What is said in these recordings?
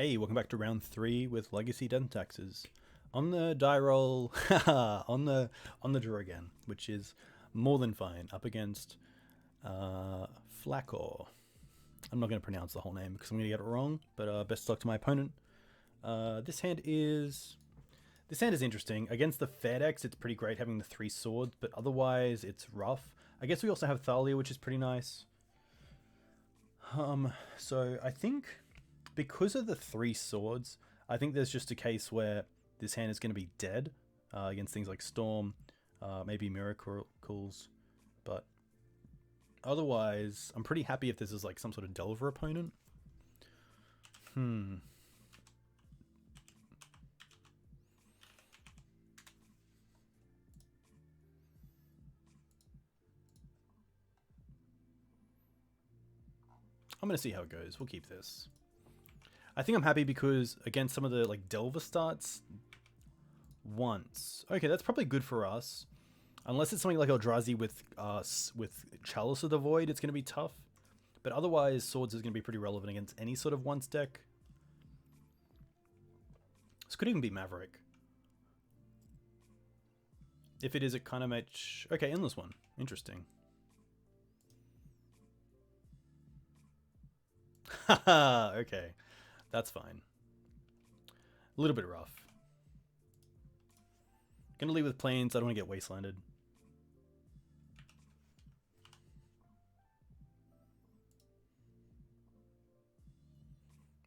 Hey, welcome back to round 3 with Legacy Death Taxes. On the die roll, on the draw again, which is more than fine, up against Flakor. I'm not going to pronounce the whole name because I'm going to get it wrong, but best of luck to my opponent. This hand is interesting. Against the fair decks, it's pretty great having the 3 swords, but otherwise it's rough. I guess we also have Thalia, which is pretty nice. So I think because of the 3 swords, I think there's just a case where this hand is going to be dead against things like Storm, maybe Miracles, but otherwise I'm pretty happy if this is like some sort of Delver opponent. I'm going to see how it goes. We'll keep this. I think I'm happy because against some of the like Delver starts once. Okay, that's probably good for us. Unless it's something like Eldrazi with Chalice of the Void, it's going to be tough. But otherwise, Swords is going to be pretty relevant against any sort of once deck. This could even be Maverick. If it is, it kind of match. Okay, Endless One. Interesting. Haha, okay. That's fine. A little bit rough. Gonna leave with Plains. I don't want to get Wastelanded.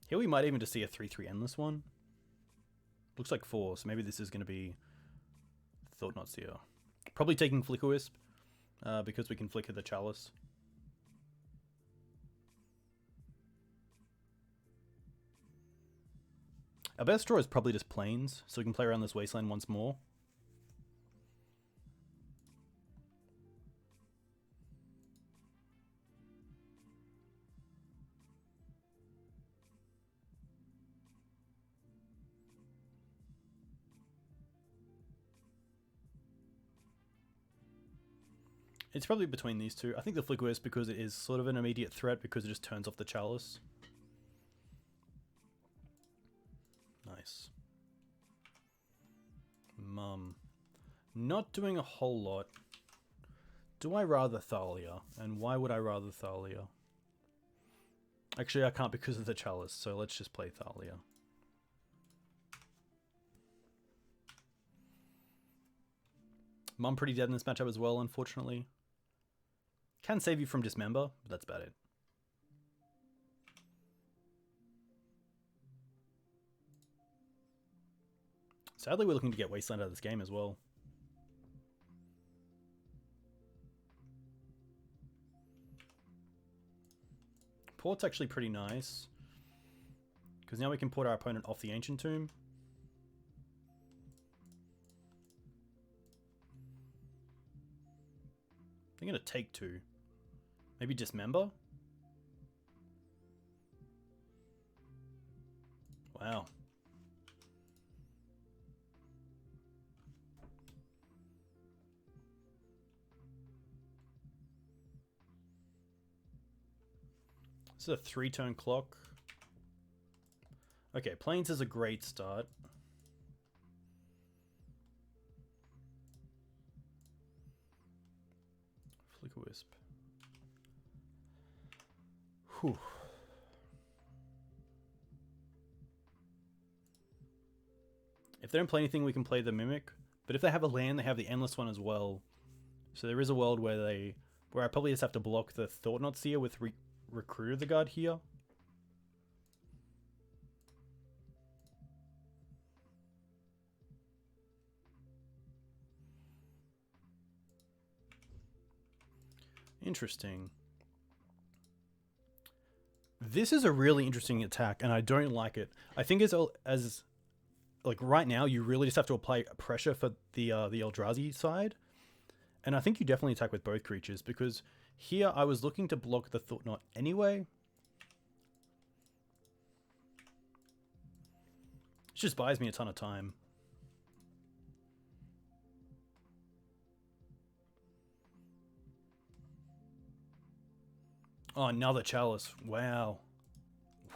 Here we might even just see a 3/3 Endless One. Looks like 4, so maybe this is going to be Thought-Knot Seer. Probably taking Flickerwisp, because we can flicker the Chalice. Our best draw is probably just Plains, so we can play around this Wasteland once more. It's probably between these two. I think the Flickerwisp because it is sort of an immediate threat because it just turns off the Chalice. Nice. Not doing a whole lot. Do I rather Thalia? And why would I rather Thalia? Actually, I can't because of the Chalice, so let's just play Thalia. Pretty dead in this matchup as well, unfortunately. Can save you from Dismember, but that's about it. Sadly, we're looking to get Wasteland out of this game as well. Port's actually pretty nice, because now we can port our opponent off the Ancient Tomb. I'm going to take 2. Maybe Dismember? Wow. This is a 3-turn clock. Okay, Plains is a great start. Flickerwisp. Whew. If they don't play anything, we can play the Mimic. But if they have a land, they have the Endless One as well. So there is a world where I probably just have to block the Thought-Knot Seer with Recruit of the Guard here. Interesting. This is a really interesting attack, and I don't like it. I think as like right now, you really just have to apply pressure for the Eldrazi side, and I think you definitely attack with both creatures because here I was looking to block the Thought-Knot anyway. It just buys me a ton of time. Oh, another Chalice. Wow.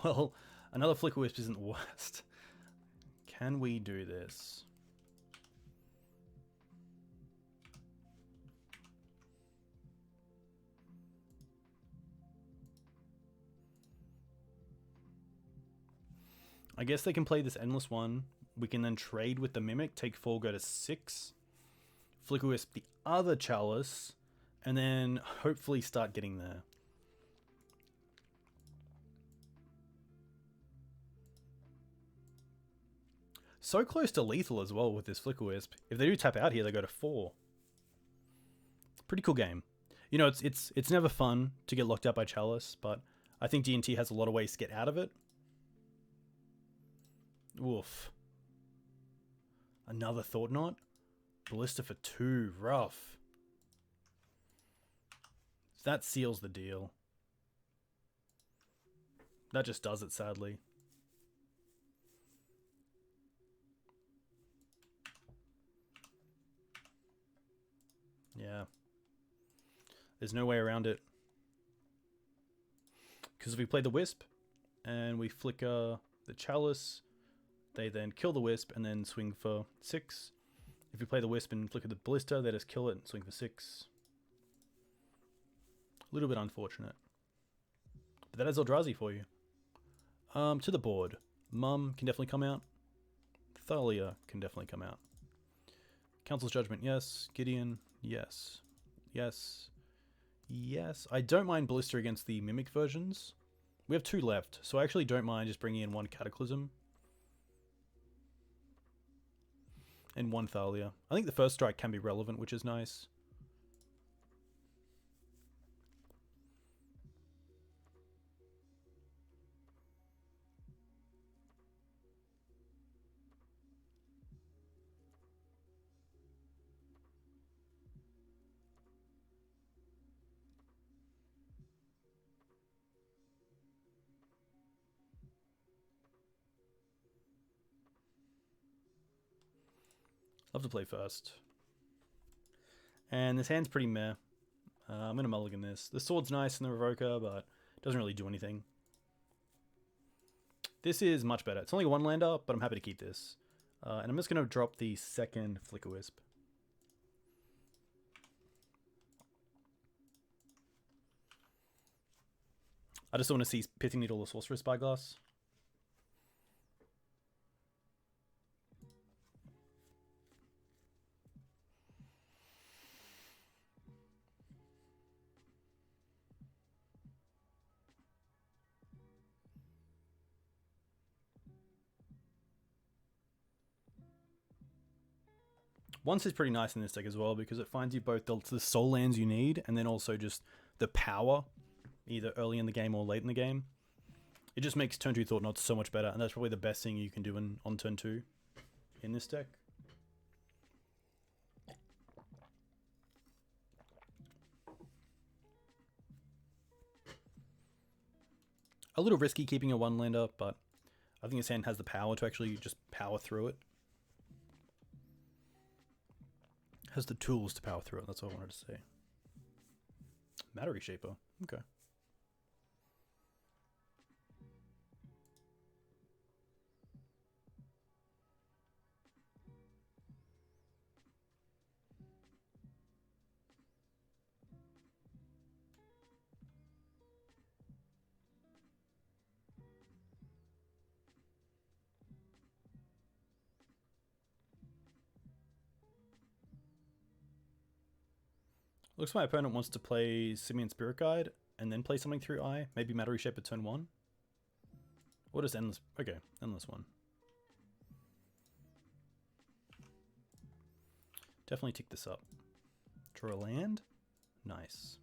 Well, Another Flickerwisp isn't the worst. Can we do this? I guess they can play this endless one. We can then trade with the Mimic, take 4, go to 6. Flickerwisp the other Chalice, and then hopefully start getting there. So close to lethal as well with this Flickerwisp. If they do tap out here, they go to 4. Pretty cool game. You know, it's never fun to get locked out by Chalice, but I think D&T has a lot of ways to get out of it. Oof. Another Thought Knot? Ballista for 2. Rough. That seals the deal. That just does it, sadly. Yeah. There's no way around it. Because if we play the Wisp, and we flicker the Chalice, they then kill the Wisp and then swing for 6. If you play the Wisp and flicker the Ballista, they just kill it and swing for 6. A little bit unfortunate. But that is Eldrazi for you. To the board. Mum can definitely come out. Thalia can definitely come out. Council's Judgment, yes. Gideon, yes. Yes. Yes. I don't mind Ballista against the Mimic versions. We have 2 left, so I actually don't mind just bringing in 1 Cataclysm. And 1 Thalia. I think the first strike can be relevant, which is nice. Love to play first. And this hand's pretty meh. I'm going to mulligan this. The sword's nice in the Revoker, but it doesn't really do anything. This is much better. It's only a 1-lander, but I'm happy to keep this. And I'm just going to drop the second Flickerwisp. I just want to see Pithing Needle or Sorcerer's Spyglass. Once is pretty nice in this deck as well because it finds you both the soul lands you need and then also just the power, either early in the game or late in the game. It just makes turn 2 Thought Knots so much better, and that's probably the best thing you can do on turn 2 in this deck. A little risky keeping a 1-lander, but I think this hand has the power to actually just power through it. Has the tools to power through it, that's all I wanted to say. Matter Shaper, okay. Looks like my opponent wants to play Simian Spirit Guide and then play something through Eye. Maybe Matter Shaper turn 1. Or just Endless. Okay, Endless one. Definitely tick this up. Draw a land. Nice.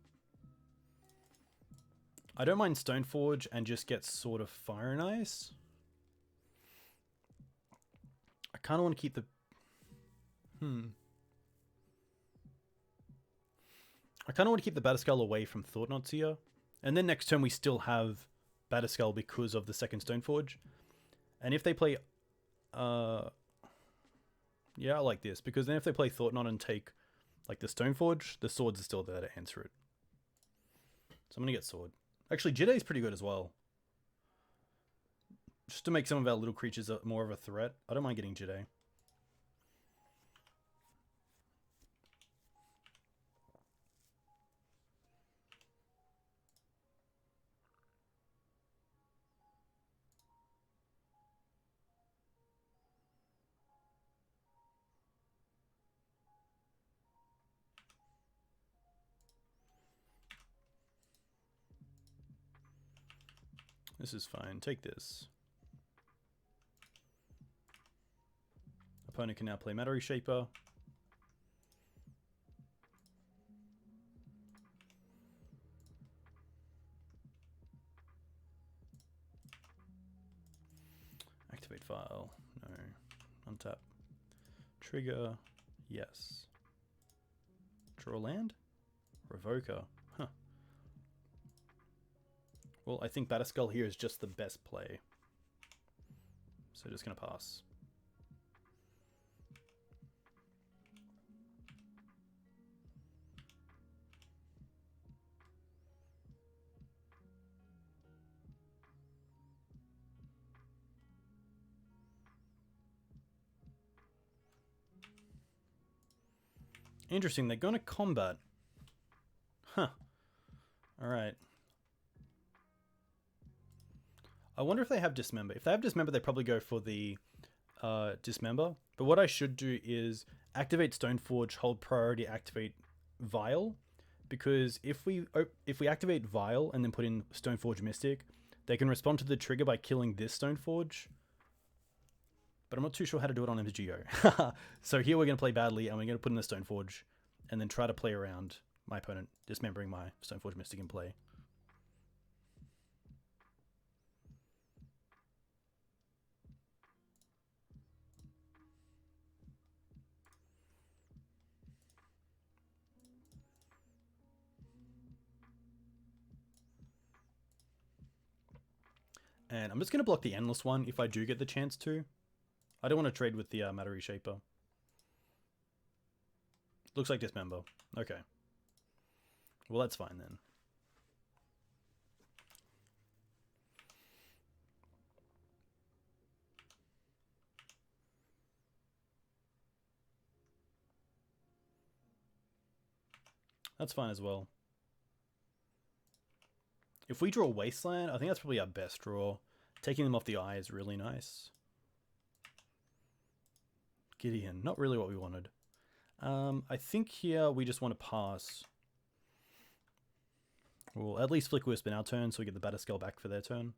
I don't mind Stoneforge and just get Sword of Fire and Ice. I kind of want to keep the... I kind of want to keep the Batterskull away from Thought Knots here. And then next turn we still have Batterskull because of the second Stoneforge. And if they play... yeah, I like this. Because then if they play Thought Knot and take like the Stoneforge, the swords are still there to answer it. So I'm going to get Sword. Actually, Jitte is pretty good as well. Just to make some of our little creatures more of a threat. I don't mind getting Jitte. This is fine. Take this. Opponent can now play Matter Shaper. Activate file. No. Untap. Trigger. Yes. Draw land? Revoker. Huh. Well, I think Batterskull here is just the best play. So just going to pass. Interesting, they're going to combat. Huh. Alright. I wonder if they have Dismember. If they have Dismember, they probably go for the Dismember. But what I should do is activate Stoneforge, hold priority, activate Vial. Because if we activate Vial and then put in Stoneforge Mystic, they can respond to the trigger by killing this Stoneforge. But I'm not too sure how to do it on MTGO. So here we're going to play badly, and we're going to put in the Stoneforge, and then try to play around my opponent, dismembering my Stoneforge Mystic in play. And I'm just going to block the Endless one if I do get the chance to. I don't want to trade with the Matter Shaper. Looks like Dismember. Okay. Well, that's fine then. That's fine as well. If we draw Wasteland, I think that's probably our best draw. Taking them off the eye is really nice. Gideon, not really what we wanted. I think here we just want to pass. We'll at least Flickerwisp in our turn, so we get the Batterskull back for their turn.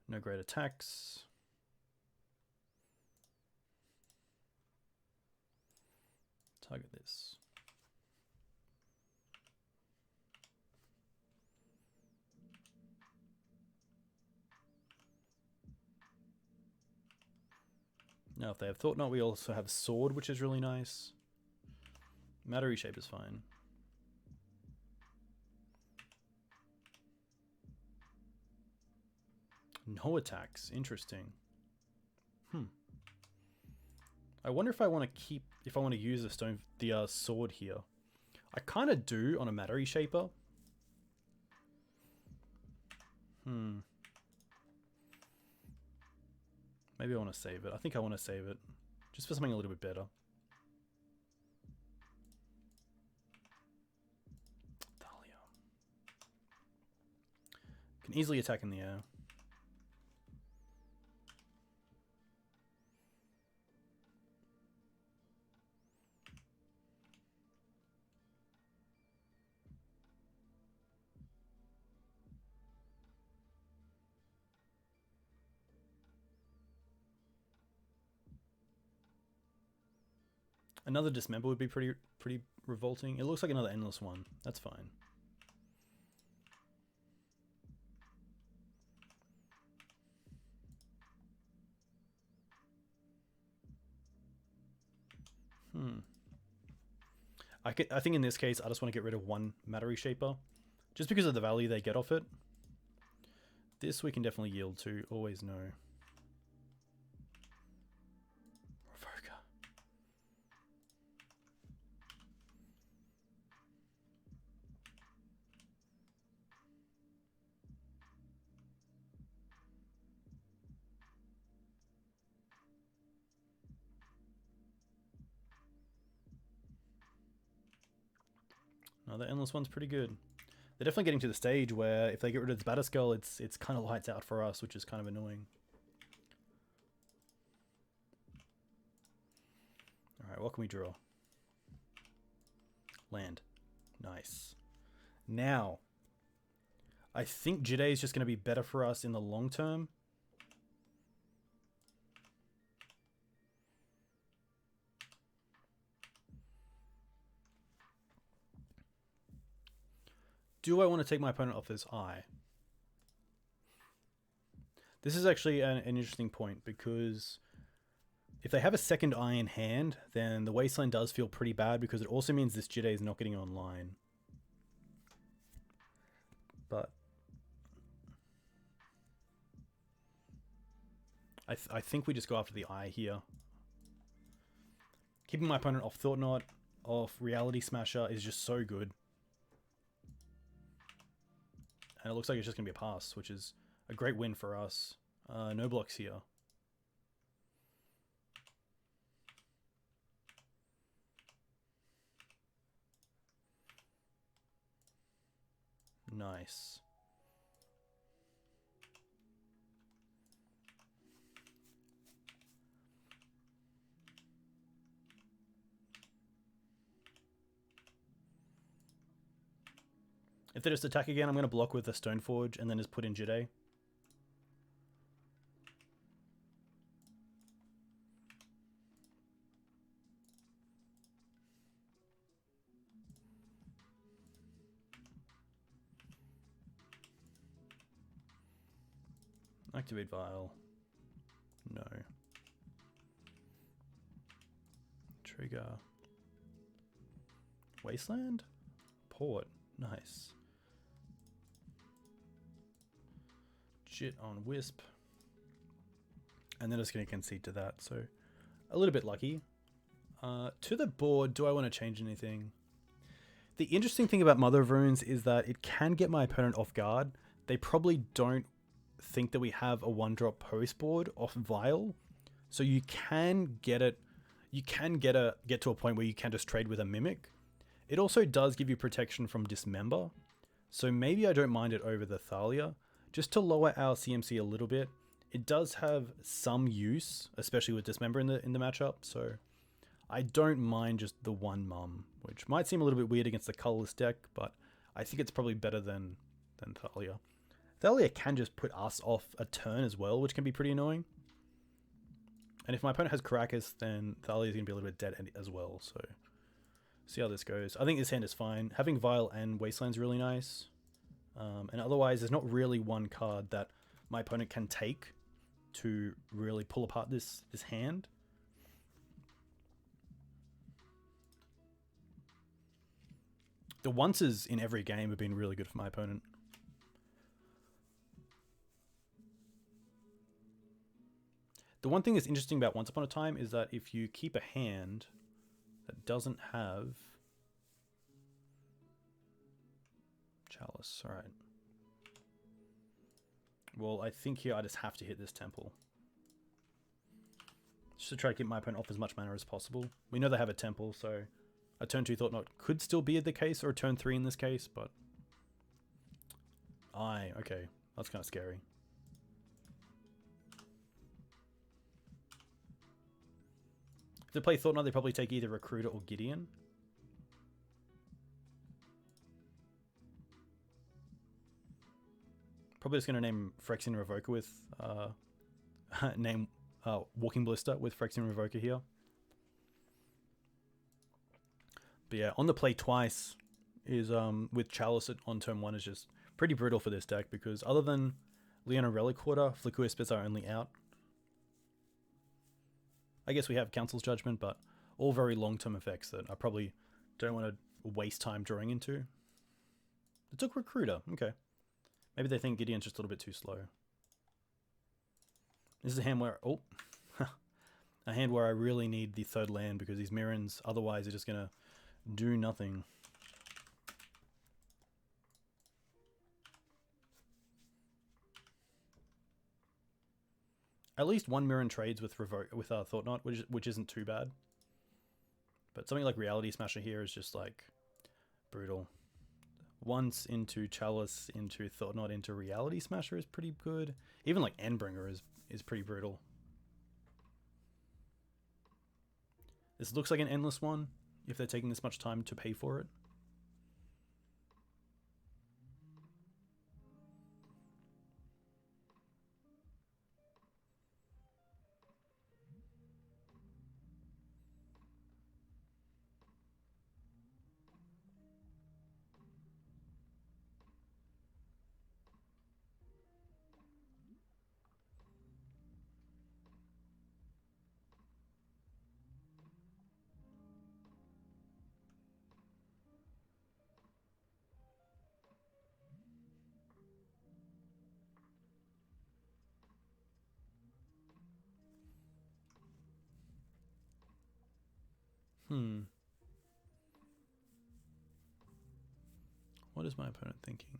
No great attacks. Target this. Now, if they have Thought Knot, we also have Sword, which is really nice. Matter Shape is fine. No attacks. Interesting. I wonder if I want to keep, if I want to use the sword here. I kind of do on a Matter Shaper. Maybe I want to save it. I think I want to save it. Just for something a little bit better. Thalia. Can easily attack in the air. Another Dismember would be pretty revolting. It looks like another Endless one. That's fine. I think in this case, I just want to get rid of one Matter Shaper. Just because of the value they get off it. This we can definitely yield to. Always no. The Endless one's pretty good. They're definitely getting to the stage where if they get rid of this Batterskull, it's kind of lights out for us, which is kind of annoying. Alright, what can we draw? Land. Nice. Now, I think Jitte is just going to be better for us in the long term. Do I want to take my opponent off this eye? This is actually an interesting point, because if they have a second eye in hand, then the Wasteland does feel pretty bad, because it also means this Jitte is not getting online. But I think we just go after the eye here. Keeping my opponent off Thought-Knot, off Reality Smasher is just so good. And it looks like it's just going to be a pass, which is a great win for us. No blocks here. Nice. If they just attack again, I'm going to block with a Stoneforge and then just put in Jitte. Activate Vial. No. Trigger. Wasteland? Port. Nice. Jitte on Wisp. And then just going to concede to that, so a little bit lucky. To the board, do I want to change anything? The interesting thing about Mother of Runes is that it can get my opponent off guard. They probably don't think that we have a 1-drop post board off Vial, so you can get it. You can get to a point where you can just trade with a Mimic. It also does give you protection from Dismember, so maybe I don't mind it over the Thalia, just to lower our CMC a little bit. It does have some use, especially with Dismember in the matchup, so I don't mind just the one mum, which might seem a little bit weird against the colorless deck, but I think it's probably better than Thalia. Thalia can just put us off a turn as well, which can be pretty annoying. And if my opponent has Karakas, then Thalia is going to be a little bit dead as well, so see how this goes. I think this hand is fine. Having Vial and Wasteland's really nice. And otherwise, there's not really one card that my opponent can take to really pull apart this hand. The onces in every game have been really good for my opponent. The one thing that's interesting about Once Upon a Time is that if you keep a hand that doesn't have Chalice, alright. Well, I think here I just have to hit this Temple. Just to try to keep my opponent off as much mana as possible. We know they have a Temple, so a turn 2 Thought-Knot could still be the case, or a turn 3 in this case, but okay, that's kind of scary. If they play Thought-Knot, they probably take either Recruiter or Gideon. Probably just going to name Phyrexian Revoker with Walking Ballista with Phyrexian Revoker here. But yeah, on the play twice is with Chalice on turn 1 is just pretty brutal for this deck, because other than Leonin Relic-Warder, Flickerwisp is our only out. I guess we have Council's Judgment, but all very long-term effects that I probably don't want to waste time drawing into. It took Recruiter, okay. Maybe they think Gideon's just a little bit too slow. This is a hand where, a hand where I really need the third land, because these Mirrans otherwise are just going to do nothing. At least one Mirran trades with Thought-Knot, which isn't too bad. But something like Reality Smasher here is just like brutal. once into Chalice, into Thought-Knot, into Reality Smasher is pretty good. Even like Endbringer is pretty brutal. This looks like an endless one, if they're taking this much time to pay for it. What is my opponent thinking?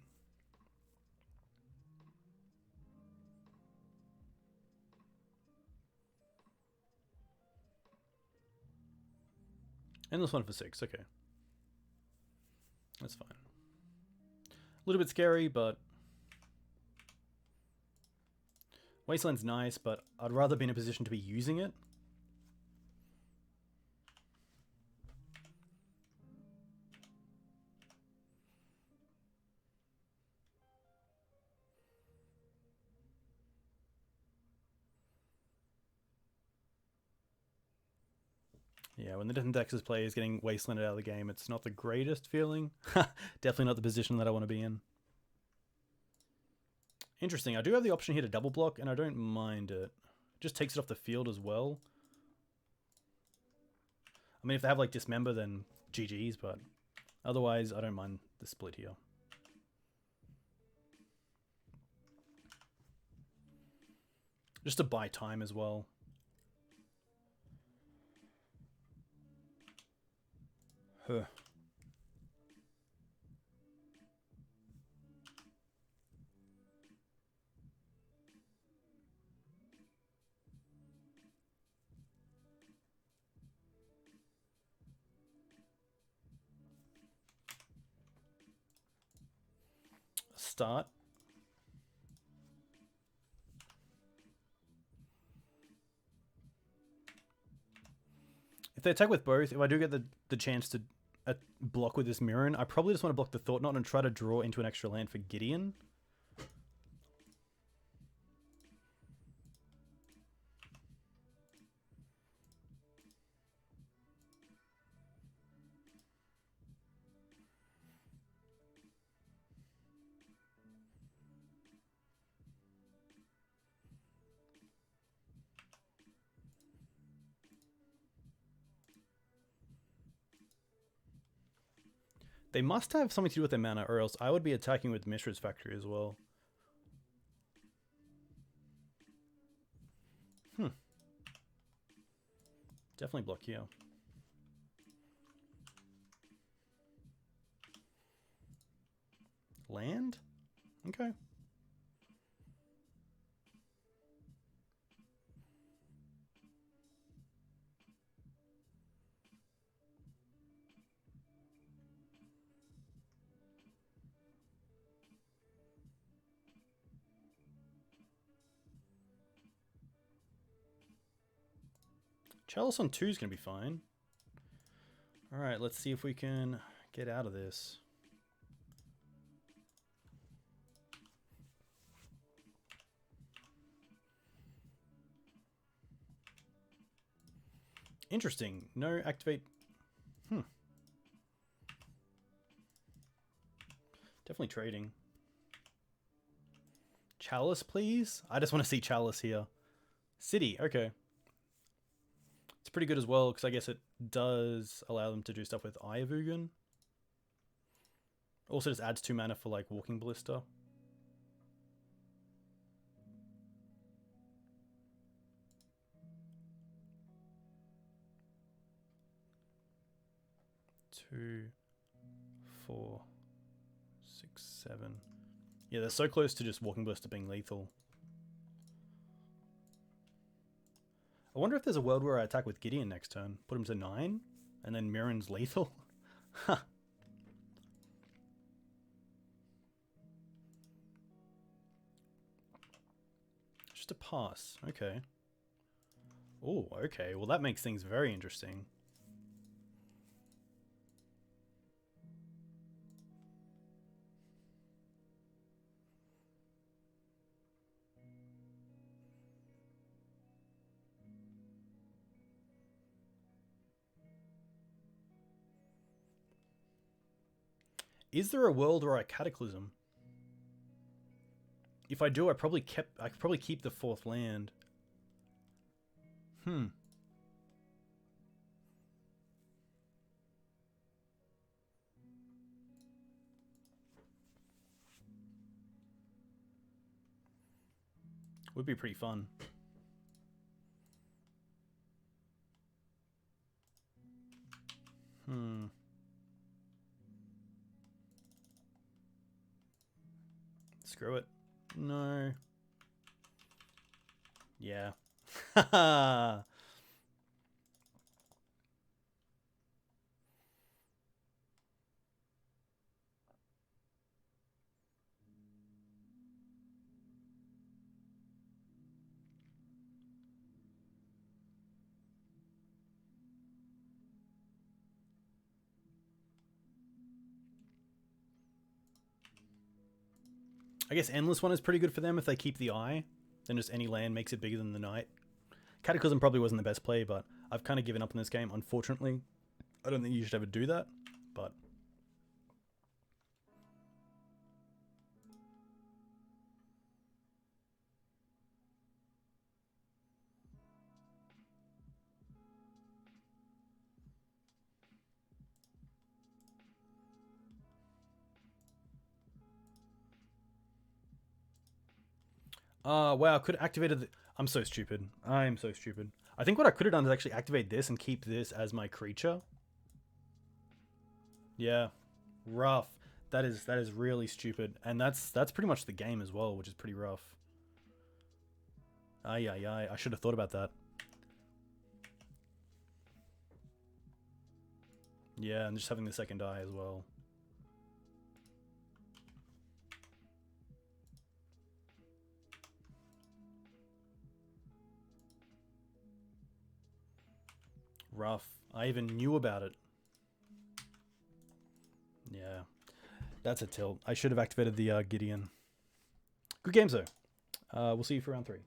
Endless one for 6, okay. That's fine. A little bit scary, but Wasteland's nice, but I'd rather be in a position to be using it. Yeah, when the different Dex's play is getting Wastelanded out of the game, it's not the greatest feeling. Definitely not the position that I want to be in. Interesting. I do have the option here to double block, and I don't mind it. Just takes it off the field as well. I mean, if they have like Dismember, then GG's, but otherwise, I don't mind the split here. Just to buy time as well. Huh. Start. If they attack with both, if I do get the chance to block with this Mirran, I probably just want to block the Thought-Knot and try to draw into an extra land for Gideon. They must have something to do with their mana, or else I would be attacking with Mishra's Factory as well. Definitely block here. Land? Okay. Chalice on 2 is going to be fine. Alright, let's see if we can get out of this. Interesting. No activate. Definitely trading. Chalice, please? I just want to see Chalice here. City, okay. It's pretty good as well, because I guess it does allow them to do stuff with Ayavugan. Also just adds 2 mana for like Walking Ballista. Two, 4, 6, 7. Yeah, they're so close to just Walking Ballista being lethal. I wonder if there's a world where I attack with Gideon next turn. Put him to 9, and then Mirran's lethal. Huh. Just a pass. Okay. Oh, okay. Well, that makes things very interesting. Is there a world or a Cataclysm? If I do, I could probably keep the 4th land. Would be pretty fun. Screw it. No. Yeah. Haha. I guess Endless One is pretty good for them if they keep the eye. Then just any land makes it bigger than the night. Cataclysm probably wasn't the best play, but I've kind of given up on this game, unfortunately. I don't think you should ever do that, but... wow, I could have activated the... I'm so stupid. I'm so stupid. I think what I could have done is actually activate this and keep this as my creature. Yeah. Rough. That is really stupid. And that's pretty much the game as well, which is pretty rough. Ay. I should have thought about that. Yeah, and just having the second eye as well. Rough. I even knew about it. Yeah. That's a tilt. I should have activated the Gideon. Good games, though. We'll see you for round 3.